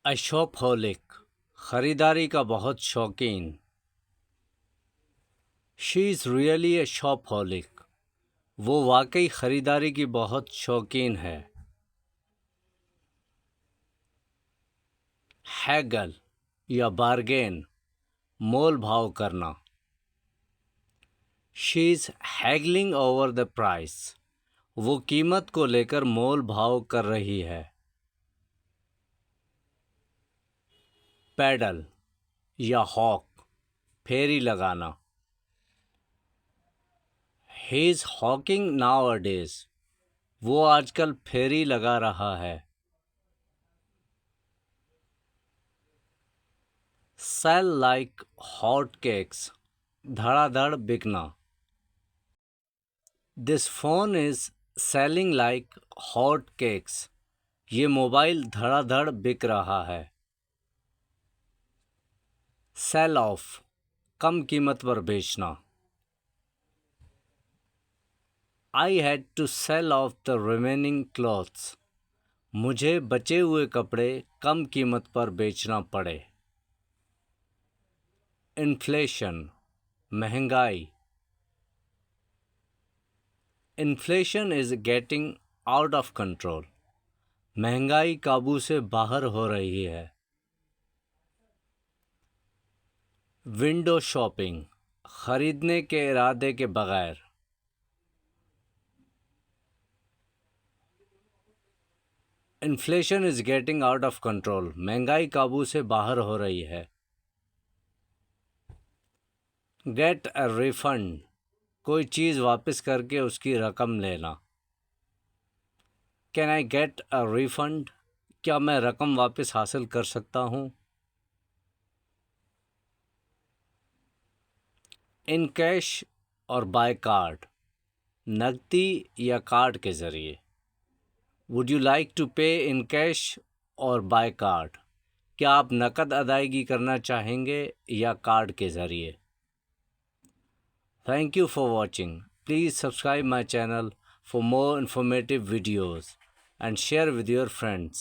अ शॉपहोलिक, खरीदारी का बहुत शौकीन। शी इज़ रियली अ शॉपहोलिक, वो वाकई खरीदारी की बहुत शौकीन है। हैगल या बार्गेन, मोल भाव करना। She is haggling over the price, वो कीमत को लेकर मोल भाव कर रही है। पैडल या हॉक, फेरी लगाना। ही इज़ हॉकिंग नाउअडेज, वो आजकल फेरी लगा रहा है। सेल लाइक हॉट केक्स, धड़ाधड़ बिकना। This phone is selling like hot cakes, ये मोबाइल धड़ाधड़ बिक रहा है। सेल ऑफ, कम कीमत पर बेचना। I had to sell off the remaining clothes, मुझे बचे हुए कपड़े कम कीमत पर बेचना पड़े। इन्फ्लेशन, महंगाई। Inflation is getting out of control, महंगाई काबू से बाहर हो रही है। विंडो शॉपिंग, खरीदने के इरादे के बगैर। Inflation is getting out of control, महंगाई काबू से बाहर हो रही है। गेट अ रिफंड, कोई चीज़ वापस करके उसकी रकम लेना। Can I get a refund, क्या मैं रकम वापस हासिल कर सकता हूँ। इन कैश और बाय कार्ड, नकदी या कार्ड के ज़रिए। वुड यू लाइक टू पे इन कैश और बाय कार्ड, क्या आप नकद अदायगी करना चाहेंगे या कार्ड के ज़रिए। Thank you for watching, please subscribe my channel for more informative videos and share with your friends.